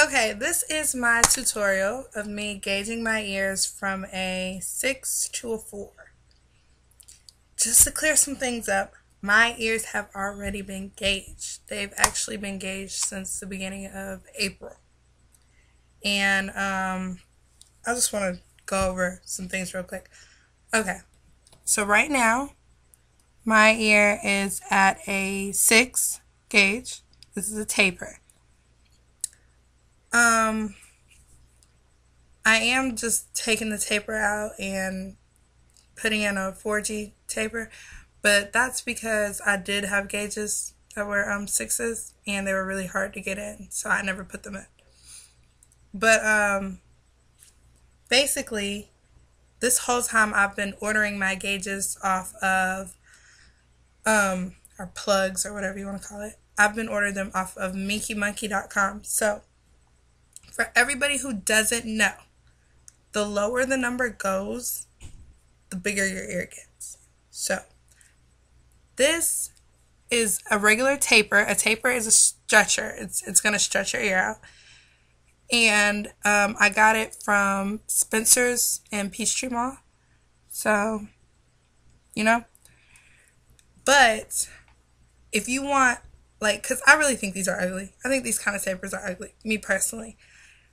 Okay, this is my tutorial of me gauging my ears from a 6 to a 4. Just to clear some things up, my ears have already been gauged. They've actually been gauged since the beginning of April. And I just want to go over some things real quick. Okay, so right now, my ear is at a 6 gauge. This is a taper. I am just taking the taper out and putting in a 4G taper, but that's because I did have gauges that were 6s and they were really hard to get in, so I never put them in. But basically, this whole time I've been ordering my gauges off of or plugs or whatever you want to call it. I've been ordering them off of MinkyMonkey.com. So for everybody who doesn't know, the lower the number goes, the bigger your ear gets. So this is a regular taper. A taper is a stretcher. It's going to stretch your ear out. And I got it from Spencer's and Peachtree Mall. So, you know. But if you want, like, because I really think these are ugly. I think these kind of tapers are ugly, me personally.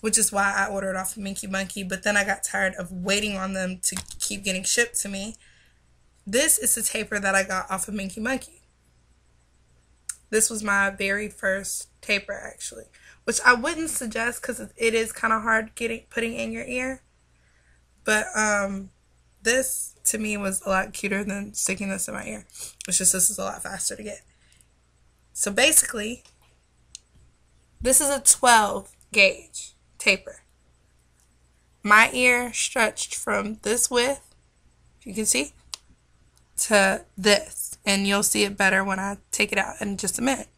Which is why I ordered off of Minky Monkey, but then I got tired of waiting on them to keep getting shipped to me. This is the taper that I got off of Minky Monkey. This was my very first taper, actually, which I wouldn't suggest because it is kind of hard putting in your ear. But this, to me, was a lot cuter than sticking this in my ear. It's just this is a lot faster to get. So basically, this is a 12 gauge taper. My ear stretched from this width, if you can see, to this, and you'll see it better when I take it out in just a minute.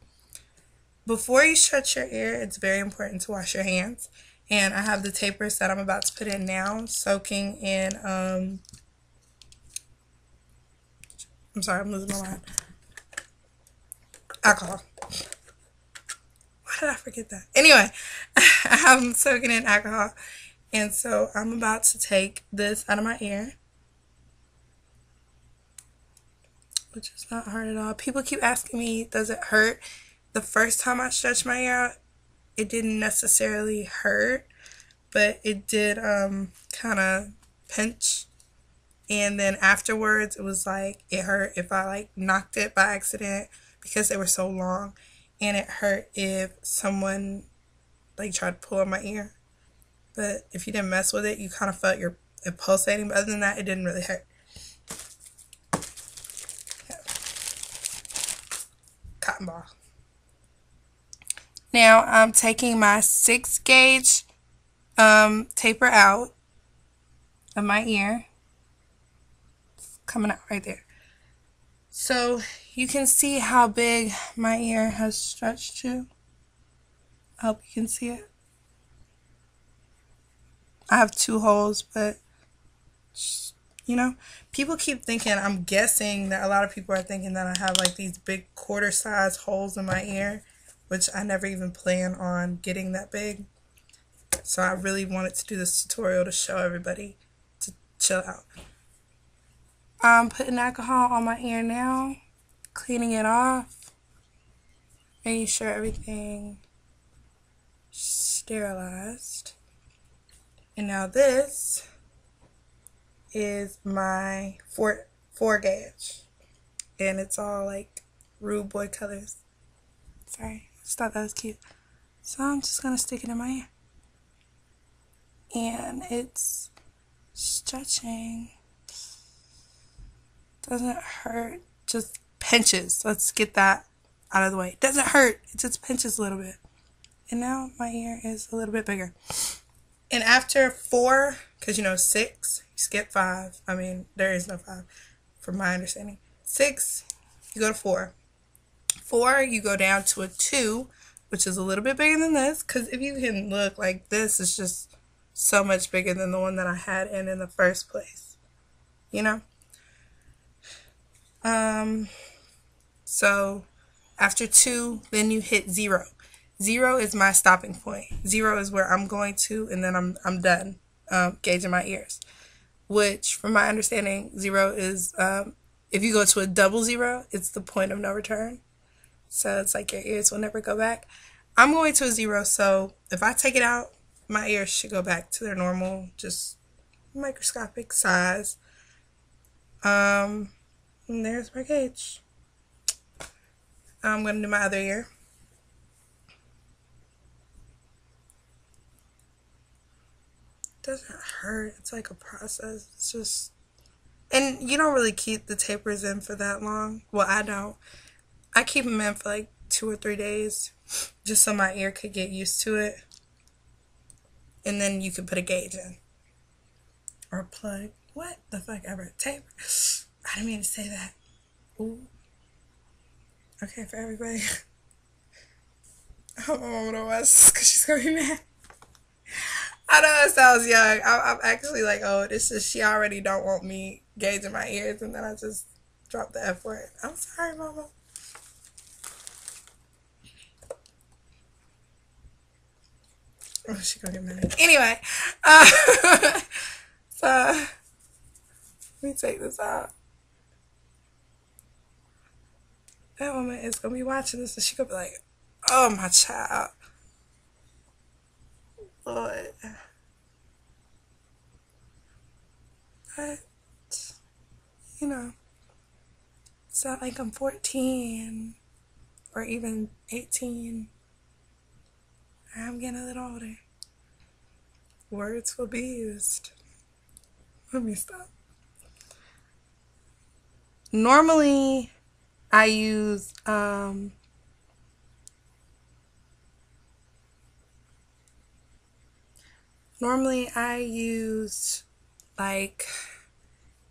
Before you stretch your ear, it's very important to wash your hands, and I have the tapers that I'm about to put in now soaking in I'm sorry, I'm losing my mind. Alcohol. Why did I forget that? Anyway, I'm soaking in alcohol. And so I'm about to take this out of my ear. Which is not hard at all. People keep asking me, does it hurt? The first time I stretched my ear out, it didn't necessarily hurt. But it did kind of pinch. And then afterwards, it was like, it hurt if I like knocked it by accident because they were so long. And it hurt if someone like tried to pull on my ear. But if you didn't mess with it, you kind of felt it pulsating. But other than that, it didn't really hurt. Yeah. Cotton ball. Now I'm taking my 6 gauge taper out of my ear. It's coming out right there. So you can see how big my ear has stretched to. I hope you can see it. I have 2 holes, but, you know, people keep thinking, I'm guessing that a lot of people are thinking that I have like these big quarter-size holes in my ear, which I never even plan on getting that big. So I really wanted to do this tutorial to show everybody to chill out. I'm putting alcohol on my ear now, cleaning it off, making sure everything sterilized. And now this is my 4 gauge, and it's all like rude boy colors. Sorry, I just thought that was cute. So I'm just gonna stick it in my ear, and it's stretching. Doesn't hurt, just pinches. Let's get that out of the way. It doesn't hurt, it just pinches a little bit. And now my ear is a little bit bigger. And after 4, because you know 6, you skip 5. I mean, there is no 5 from my understanding. 6, you go to 4. 4, you go down to a 2, which is a little bit bigger than this. Because if you can look, like this is just so much bigger than the one that I had in the first place. You know? So after 2, then you hit 0. 0 is my stopping point. 0 is where I'm going to, and then I'm done gauging my ears. Which, from my understanding, 0 is if you go to a double 0, it's the point of no return. So it's like your ears will never go back. I'm going to a 0, so if I take it out, my ears should go back to their normal, just microscopic size. And there's my gauge. I'm going to do my other ear. It doesn't hurt. It's like a process. It's just... And you don't really keep the tapers in for that long. Well, I don't. I keep them in for like 2 or 3 days. Just so my ear could get used to it. And then you could put a gauge in. Or a plug. What the fuck ever? Taper. I didn't mean to say that. Ooh. Okay, for everybody. I hope my mom don't watch this because she's going to be mad. I know it sounds young. I'm actually like, oh, this is, she already don't want me gauging my ears, and then I just dropped the F word. I'm sorry, mama. Oh, she gonna get mad. Anyway, so let me take this out. That woman is gonna be watching this, and she gonna be like, "Oh, my child, Lord." But you know, it's not like I'm 14 or even 18. I'm getting a little older. Words will be used. Let me stop. Normally, I use like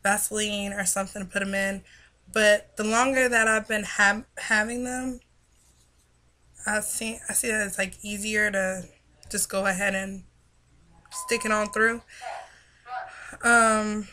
Vaseline or something to put them in, but the longer that I've been having them, I see that it's like easier to just go ahead and stick it on through. I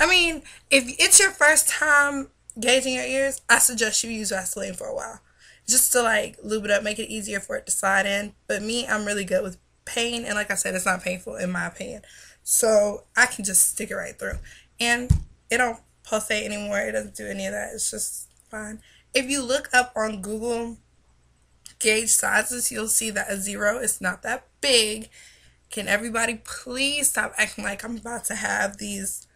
mean, if it's your first time gauging your ears, I suggest you use Vaseline for a while, just to like lube it up, make it easier for it to slide in. But me, I'm really good with pain, and like I said, it's not painful in my opinion, so I can just stick it right through, and it don't pulsate anymore. It doesn't do any of that. It's just fine. If you look up on Google gauge sizes, you'll see that a 0 is not that big. Can everybody please stop acting like I'm about to have these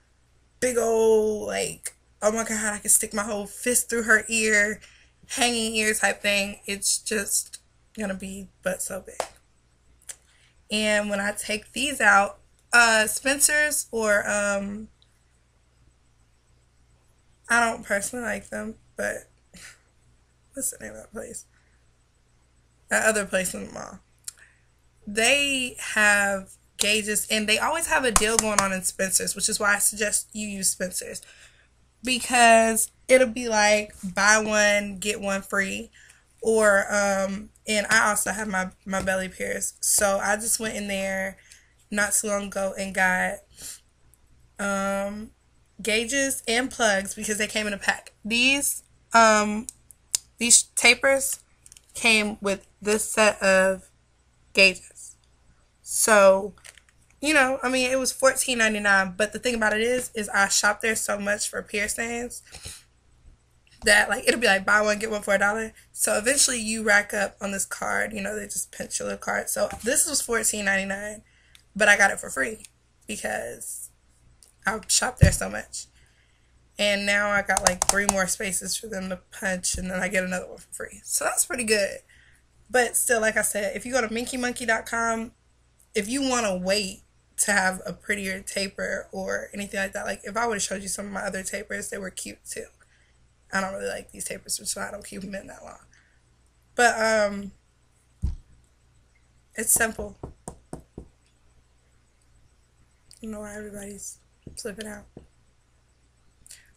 big old, like, oh my god, I can stick my whole fist through her ear, hanging ear type thing. It's just gonna be but so big. And when I take these out, Spencer's, or I don't personally like them, but what's the name of that place? That other place in the mall. They have gauges, and they always have a deal going on in Spencer's, which is why I suggest you use Spencer's, because it'll be like buy one get one free, or and I also have my belly pierced, so I just went in there not too long ago and got gauges and plugs because they came in a pack. These tapers came with this set of gauges. So, you know, I mean, it was $14.99, but the thing about it is I shop there so much for piercings that, like, it'll be like buy one, get one for $1. So eventually you rack up on this card, you know, they just pinch your little card. So this was $14.99, but I got it for free because I shop there so much. And now I got like 3 more spaces for them to punch, and then I get another one for free. So that's pretty good. But still, like I said, if you go to minkymonkey.com, if you want to wait to have a prettier taper or anything like that, like if I would have showed you some of my other tapers, they were cute too. I don't really like these tapers, so I don't keep them in that long. But it's simple. I don't know why everybody's flipping out.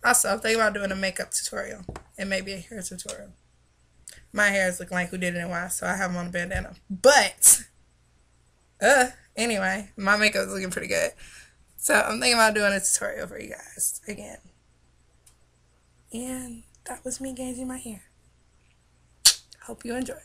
Also, I'm thinking about doing a makeup tutorial and maybe a hair tutorial. My hair is looking like who did it and why, so I have them on a bandana. But, anyway, my makeup is looking pretty good. So I'm thinking about doing a tutorial for you guys again. And that was me gauging my hair. Hope you enjoy.